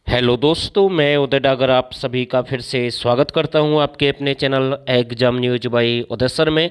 Hello दोस्तों, मैं उदय डागर आप सभी का फिर से स्वागत करता हूं आपके अपने channel exam news by Uday sir में।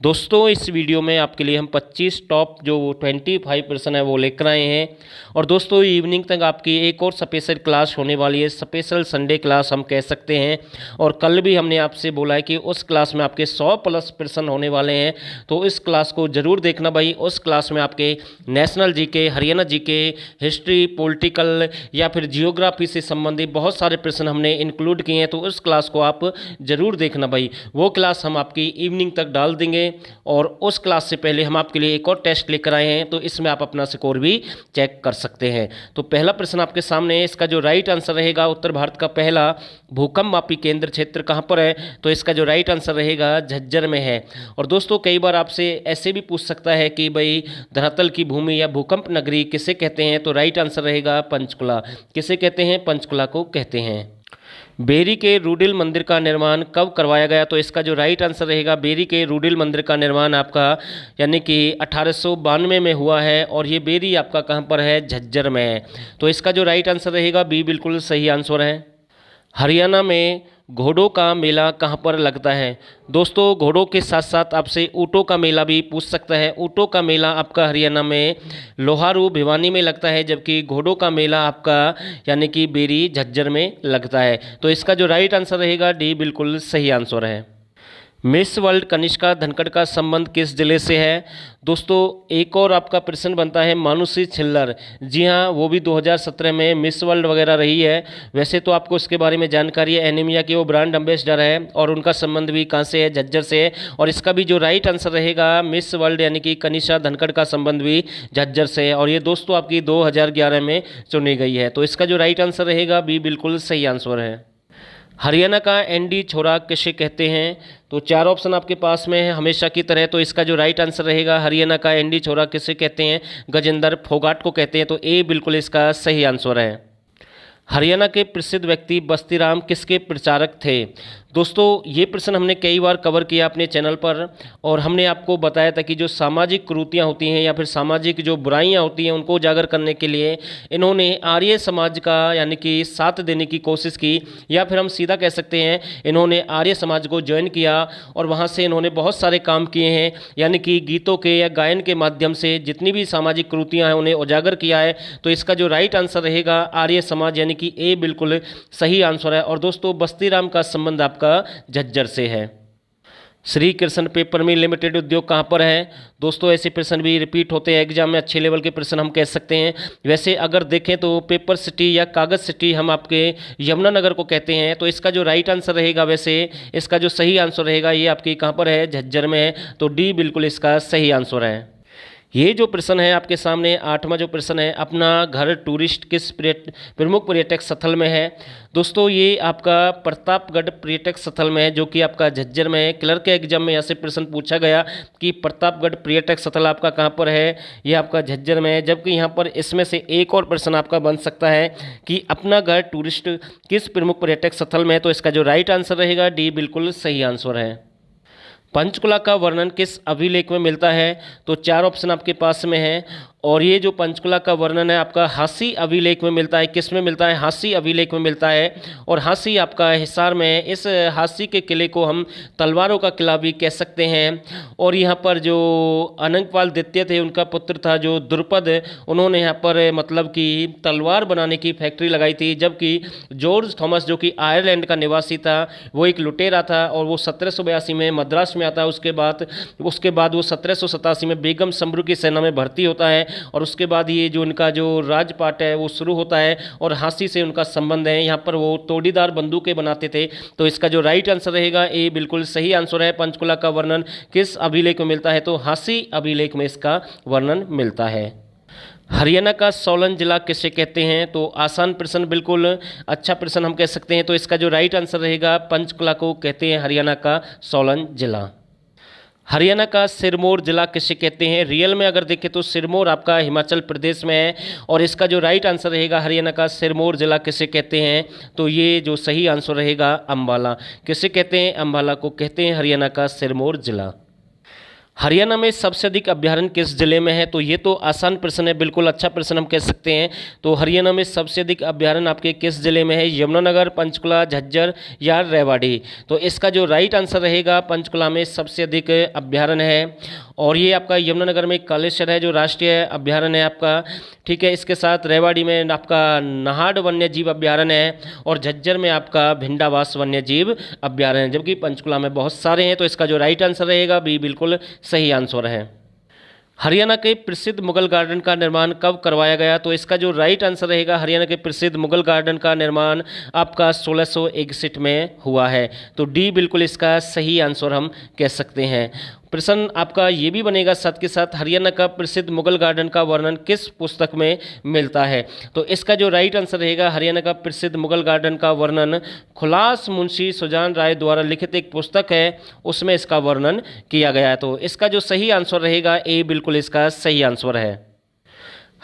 दोस्तों, इस वीडियो में आपके लिए हम 25 टॉप जो 25% है वो लेकर आए हैं। और दोस्तों, इवनिंग तक आपकी एक और स्पेशल क्लास होने वाली है, स्पेशल संडे क्लास हम कह सकते हैं। और कल भी हमने आपसे बोला है कि उस क्लास में आपके 100+ प्रश्न होने वाले हैं, तो इस क्लास को ज़रूर देखना भाई। उस क्लास में आपके national GK, Haryana GK, history, political या फिर जियोग्राफी से संबंधित बहुत सारे प्रश्न हमने इंक्लूड किए हैं, तो उस क्लास को आप ज़रूर देखना भाई। वो क्लास हम आपकी इवनिंग तक डाल देंगे। और उस क्लास से पहले हम आपके लिए एक और टेस्ट लेकर आए हैं, तो इसमें आप अपना स्कोर भी चेक कर सकते हैं। तो पहला प्रश्न आपके सामने है, इसका जो राइट आंसर रहेगा, उत्तर भारत का पहला भूकंप मापी केंद्र क्षेत्र कहाँ पर है? तो इसका जो राइट आंसर रहेगा झज्जर में है। और दोस्तों, कई बार आपसे ऐसे भी पूछ सकता है कि भाई धरातल की भूमि या भूकंप नगरी किसे कहते हैं? तो राइट आंसर रहेगा पंचकुला। किसे कहते हैं? पंचकुला को कहते हैं। बेरी के रूडिल मंदिर का निर्माण कब करवाया गया? तो इसका जो राइट आंसर रहेगा, बेरी के रूडिल मंदिर का निर्माण आपका यानी कि 1892 में हुआ है। और ये बेरी आपका कहाँ पर है? झज्जर में है। तो इसका जो राइट आंसर रहेगा बी बिल्कुल सही आंसर है। हरियाणा में घोड़ों का मेला कहाँ पर लगता है? दोस्तों, घोड़ों के साथ साथ आपसे ऊँटों का मेला भी पूछ सकता है। ऊँटों का मेला आपका हरियाणा में लोहारू भिवानी में लगता है, जबकि घोड़ों का मेला आपका यानी कि बेरी झज्जर में लगता है। तो इसका जो राइट आंसर रहेगा डी बिल्कुल सही आंसर है। मिस वर्ल्ड कनिष्का धनखड़ का संबंध किस जिले से है? दोस्तों, एक और आपका प्रश्न बनता है मानुषी छिल्लर। जी हाँ, वो भी 2017 में मिस वर्ल्ड वगैरह रही है। वैसे तो आपको इसके बारे में जानकारी है, एनीमिया की वो ब्रांड एम्बेसडर है। और उनका संबंध भी कहाँ से है? झज्जर से है। और इसका भी जो राइट आंसर रहेगा, मिस वर्ल्ड यानी कि कनिष्का धनखड़ का संबंध भी झज्जर से है। और ये दोस्तों आपकी 2011 में चुनी गई है। तो इसका जो राइट आंसर रहेगा बी बिल्कुल सही आंसर है। हरियाणा का एनडी छोरा किसे कहते हैं? तो चार ऑप्शन आपके पास में है हमेशा की तरह। तो इसका जो राइट आंसर रहेगा, हरियाणा का एनडी छोरा किसे कहते हैं? गजेंद्र फोगाट को कहते हैं। तो ए बिल्कुल इसका सही आंसर है। हरियाणा के प्रसिद्ध व्यक्ति बस्तीराम किसके प्रचारक थे? दोस्तों, ये प्रश्न हमने कई बार कवर किया अपने चैनल पर। और हमने आपको बताया था कि जो सामाजिक कुरीतियाँ होती हैं या फिर सामाजिक जो बुराइयाँ होती हैं, उनको उजागर करने के लिए इन्होंने आर्य समाज का यानी कि साथ देने की कोशिश की। या फिर हम सीधा कह सकते हैं, इन्होंने आर्य समाज को ज्वाइन किया और वहाँ से इन्होंने बहुत सारे काम किए हैं। यानी कि गीतों के या गायन के माध्यम से जितनी भी सामाजिक कुरीतियाँ हैं उन्हें उजागर किया है। तो इसका जो राइट आंसर रहेगा आर्य समाज यानी कि ए बिल्कुल सही आंसर है। और दोस्तों, बस्तीराम का संबंध आपका झज्जर से है। Shri Krishna paper mill limited उद्योग कहाँ पर है? दोस्तों, ऐसे प्रश्न भी रिपीट होते हैं एग्जाम में, अच्छे लेवल के प्रश्न हम कह सकते हैं। वैसे अगर देखें तो पेपर सिटी या कागज सिटी हम आपके यमुनानगर को कहते हैं। तो इसका जो राइट आंसर रहेगा, वैसे इसका जो सही आंसर रहेगा, ये आपकी कहाँ पर है? झज्जर में है। तो डी बिल्कुल इसका सही आंसर है। ये जो प्रश्न है आपके सामने, 8वां जो प्रश्न है, अपना घर टूरिस्ट किस प्रमुख पर्यटक स्थल में है? दोस्तों, ये आपका प्रतापगढ़ पर्यटक स्थल में है, जो कि आपका झज्जर में है। क्लर्क के एग्जाम में ऐसे प्रश्न पूछा गया कि प्रतापगढ़ पर्यटक स्थल आपका कहाँ पर है? ये आपका झज्जर में है। जबकि यहाँ पर इसमें से एक और प्रश्न आपका बन सकता है कि अपना घर टूरिस्ट किस प्रमुख पर्यटक स्थल में है? तो इसका जो राइट आंसर रहेगा डी बिल्कुल सही आंसर है। पंचकुला का वर्णन किस अभिलेख में मिलता है? तो चार ऑप्शन आपके पास में है। और ये जो पंचकुला का वर्णन है आपका हांसी अभिलेख में मिलता है। किस में मिलता है? हांसी अभिलेख में मिलता है। और हांसी आपका हिसार में है। इस हांसी के किले को हम तलवारों का किला भी कह सकते हैं। और यहाँ पर जो अनंगपाल द्वितीय थे, उनका पुत्र था जो द्रुपद, उन्होंने यहाँ पर मतलब कि तलवार बनाने की फैक्ट्री लगाई थी। जबकि जॉर्ज थॉमस, जो कि आयरलैंड का निवासी था, वो एक लुटेरा था और वो 1782 में मद्रास में आता है। उसके बाद वो 1787 में बेगम समरू की सेना में भर्ती होता है। और उसके बाद ये जो उनका जो राजपाट है वो शुरू होता है और हांसी से उनका संबंध है। यहाँ पर वो तोड़ीदार बंदूकें बनाते थे। तो इसका जो राइट आंसर रहेगा ए बिल्कुल सही आंसर है। पंचकुला का वर्णन किस अभिलेख में मिलता है? तो हांसी अभिलेख में इसका वर्णन मिलता है। हरियाणा का सोलन जिला किसे कहते हैं? तो आसान प्रश्न, बिल्कुल अच्छा प्रश्न हम कह सकते हैं। तो इसका जो राइट आंसर रहेगा पंचकुला को कहते हैं हरियाणा का सोलन जिला। हरियाणा का सिरमौर जिला किसे कहते हैं? रियल में अगर देखें तो सिरमौर आपका हिमाचल प्रदेश में है। और इसका जो राइट आंसर रहेगा हरियाणा का सिरमौर जिला किसे कहते हैं? तो ये जो सही आंसर रहेगा अम्बाला। किसे कहते हैं? अम्बाला को कहते हैं हरियाणा का सिरमौर जिला। हरियाणा में सबसे अधिक अभ्यारण्य किस जिले में है? तो ये तो आसान प्रश्न है, बिल्कुल अच्छा प्रश्न हम कह सकते हैं। तो हरियाणा में सबसे अधिक अभ्यारण्य आपके किस जिले में है? यमुनानगर, पंचकुला, झज्जर या रेवाड़ी? तो इसका जो राइट आंसर रहेगा, पंचकुला में सबसे अधिक अभ्यारण्य है। और ये आपका यमुनानगर में कालेश्वर है जो राष्ट्रीय अभ्यारण्य है आपका, ठीक है। इसके साथ रेवाड़ी में आपका नाहड़ वन्य जीव अभ्यारण्य है और झज्जर में आपका भिंडावास वन्य जीव अभ्यारण्य, जबकि पंचकुला में बहुत सारे हैं। तो इसका जो राइट आंसर रहेगा बी बिल्कुल सही आंसर है। हरियाणा के प्रसिद्ध मुगल गार्डन का निर्माण कब करवाया गया? तो इसका जो राइट आंसर रहेगा, हरियाणा के प्रसिद्ध मुगल गार्डन का निर्माण आपका 1661 में हुआ है। तो डी बिल्कुल इसका सही आंसर हम कह सकते हैं। प्रश्न आपका ये भी बनेगा साथ के साथ, हरियाणा का प्रसिद्ध मुगल गार्डन का वर्णन किस पुस्तक में मिलता है? तो इसका जो राइट आंसर रहेगा, हरियाणा का प्रसिद्ध मुगल गार्डन का वर्णन खुलास मुंशी सुजान राय द्वारा लिखित एक पुस्तक है, उसमें इसका वर्णन किया गया है। तो इसका जो सही आंसर रहेगा, ए बिल्कुल इसका सही आंसर है।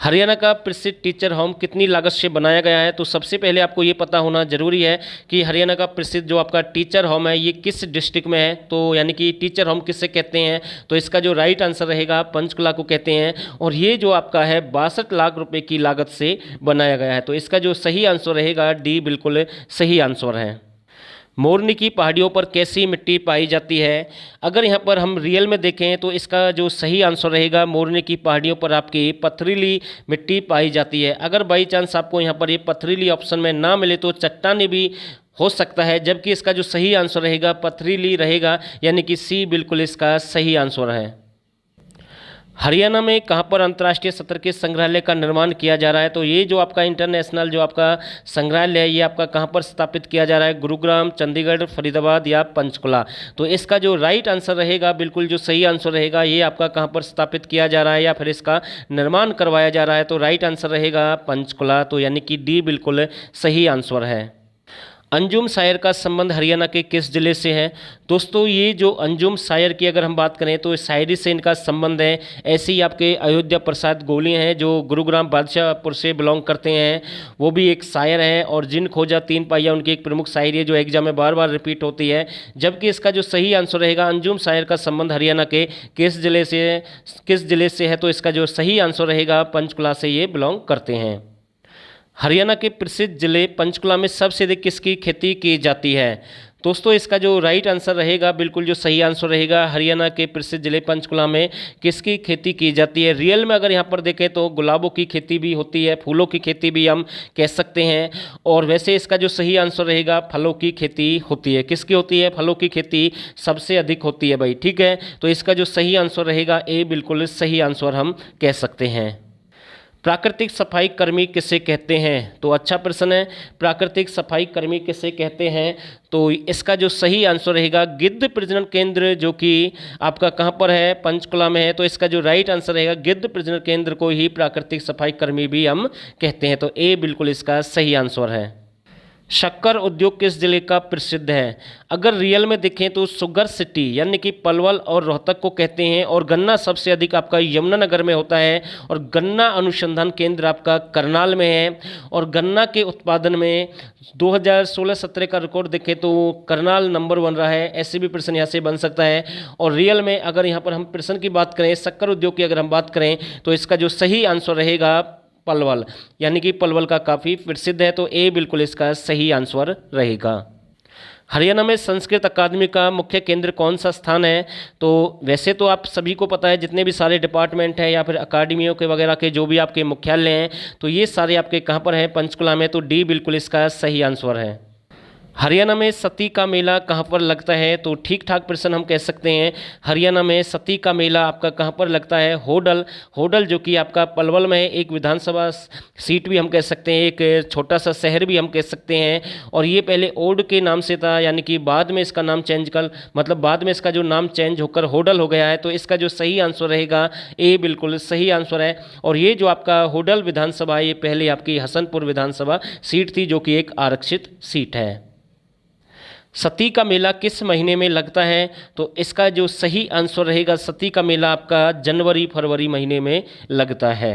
हरियाणा का प्रसिद्ध टीचर होम कितनी लागत से बनाया गया है? तो सबसे पहले आपको ये पता होना जरूरी है कि हरियाणा का प्रसिद्ध जो आपका टीचर होम है ये किस डिस्ट्रिक्ट में है। तो यानी कि टीचर होम किससे कहते हैं? तो इसका जो राइट आंसर रहेगा, पंचकुला को कहते हैं। और ये जो आपका है 62 लाख रुपए की लागत से बनाया गया है। तो इसका जो सही आंसर रहेगा, डी बिल्कुल सही आंसर है। मोरनी की पहाड़ियों पर कैसी मिट्टी पाई जाती है? अगर यहाँ पर हम रियल में देखें तो इसका जो सही आंसर रहेगा, मोरनी की पहाड़ियों पर आपकी पथरीली मिट्टी पाई जाती है। अगर बाई चांस आपको यहाँ पर ये पथरीली ऑप्शन में ना मिले तो चट्टानी भी हो सकता है, जबकि इसका जो सही आंसर रहेगा पथरीली रहेगा, यानी कि सी बिल्कुल इसका सही आंसर है। हरियाणा में कहाँ पर अंतर्राष्ट्रीय स्तर के संग्रहालय का निर्माण किया जा रहा है? तो ये जो आपका इंटरनेशनल जो आपका संग्रहालय है ये आपका कहाँ पर स्थापित किया जा रहा है? गुरुग्राम, चंडीगढ़, फरीदाबाद या पंचकुला? तो इसका जो राइट आंसर रहेगा, बिल्कुल जो सही आंसर रहेगा, ये आपका कहाँ पर स्थापित किया जा रहा है या फिर इसका निर्माण करवाया जा रहा है? तो राइट आंसर रहेगा पंचकुला। तो यानी कि डी बिल्कुल सही आंसर है। अंजुम शायर का संबंध हरियाणा के किस जिले से है? दोस्तों ये जो अंजुम शायर की अगर हम बात करें तो शायरी से इनका संबंध है। ऐसे ही आपके अयोध्या प्रसाद गोली हैं जो गुरुग्राम बादशाहपुर से बिलोंग करते हैं, वो भी एक शायर हैं। और जिन खोजा तीन पाइया उनकी एक प्रमुख शायरी है जो एग्जाम में बार बार रिपीट होती है। जबकि इसका जो सही आंसर रहेगा, अंजुम शायर का संबंध हरियाणा के किस जिले से है? तो इसका जो सही आंसर रहेगा, पंचकुला से ये बिलोंग करते हैं। हरियाणा के प्रसिद्ध जिले पंचकुला में सबसे अधिक किसकी खेती की जाती है? दोस्तों इसका जो राइट आंसर रहेगा, बिल्कुल जो सही आंसर रहेगा, हरियाणा के प्रसिद्ध जिले पंचकुला में किसकी खेती की जाती है? रियल में अगर यहाँ पर देखें तो गुलाबों की खेती भी होती है, फूलों की खेती भी हम कह सकते हैं। और वैसे इसका जो सही आंसर रहेगा, फलों की खेती होती है। किसकी होती है? फलों की खेती सबसे अधिक होती है भाई, ठीक है। तो इसका जो सही आंसर रहेगा, ए बिल्कुल सही आंसर हम कह सकते हैं। प्राकृतिक सफाई कर्मी किसे कहते हैं? तो अच्छा प्रश्न है, प्राकृतिक सफाई कर्मी किसे कहते हैं? तो इसका जो सही आंसर रहेगा, गिद्ध प्रजनन केंद्र जो कि आपका कहाँ पर है? पंचकुला में है। तो इसका जो राइट आंसर रहेगा, गिद्ध प्रजनन केंद्र को ही प्राकृतिक सफाई कर्मी भी हम कहते हैं। तो ए बिल्कुल इसका सही आंसर है। शक्कर उद्योग किस जिले का प्रसिद्ध है? अगर रियल में देखें तो शुगर सिटी यानी कि पलवल और रोहतक को कहते हैं। और गन्ना सबसे अधिक आपका यमुनानगर में होता है। और गन्ना अनुसंधान केंद्र आपका करनाल में है। और गन्ना के उत्पादन में 2016-17 का रिकॉर्ड देखें तो करनाल नंबर 1 रहा है। ऐसे भी प्रश्न यहाँ से बन सकता है। और रियल में अगर यहाँ पर हम प्रश्न की बात करें, शक्कर उद्योग की अगर हम बात करें तो इसका जो सही आंसर रहेगा, पलवल, यानी कि पलवल का काफ़ी प्रसिद्ध है। तो ए बिल्कुल इसका सही आंसर रहेगा। हरियाणा में संस्कृत अकादमी का मुख्य केंद्र कौन सा स्थान है? तो वैसे तो आप सभी को पता है, जितने भी सारे डिपार्टमेंट हैं या फिर अकादमियों के वगैरह के जो भी आपके मुख्यालय हैं, तो ये सारे आपके कहाँ पर हैं? पंचकुला में। तो डी बिल्कुल इसका सही आंसर है। हरियाणा में सती का मेला कहाँ पर लगता है? तो ठीक ठाक प्रश्न हम कह सकते हैं। हरियाणा में सती का मेला आपका कहाँ पर लगता है? होडल जो कि आपका पलवल में है। एक विधानसभा सीट भी हम कह सकते हैं, एक छोटा सा शहर भी हम कह सकते हैं। और ये पहले ओड के नाम से था, यानी कि बाद में इसका नाम बाद में इसका जो नाम चेंज होकर होडल हो गया है। तो इसका जो सही आंसर रहेगा, ए बिल्कुल सही आंसर है। और ये जो आपका होडल विधानसभा, ये पहले आपकी हसनपुर विधानसभा सीट थी जो कि एक आरक्षित सीट है। सती का मेला किस महीने में लगता है? तो इसका जो सही आंसर रहेगा, सती का मेला आपका जनवरी फरवरी महीने में लगता है।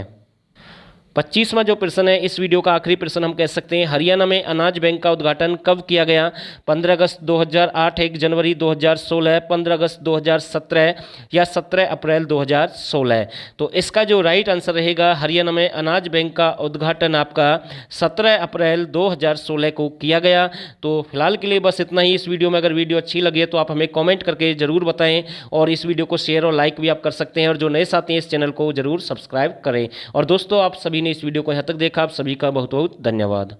25वां जो प्रश्न है, इस वीडियो का आखिरी प्रश्न हम कह सकते हैं, हरियाणा में अनाज बैंक का उद्घाटन कब किया गया? 15 अगस्त 2008, 1 जनवरी 2016, 15 अगस्त 2017 या 17 अप्रैल 2016। तो इसका जो राइट आंसर रहेगा, हरियाणा में अनाज बैंक का उद्घाटन आपका 17 अप्रैल 2016 को किया गया। तो फिलहाल के लिए बस इतना ही। इस वीडियो में अगर वीडियो अच्छी लगी है तो आप हमें कमेंट करके ज़रूर बताएं, और इस वीडियो को शेयर और लाइक भी आप कर सकते हैं, और जो नए साथी हैं इस चैनल को ज़रूर सब्सक्राइब करें। और दोस्तों, आप सभी ने इस वीडियो को यहाँ तक देखा, आप सभी का बहुत बहुत धन्यवाद।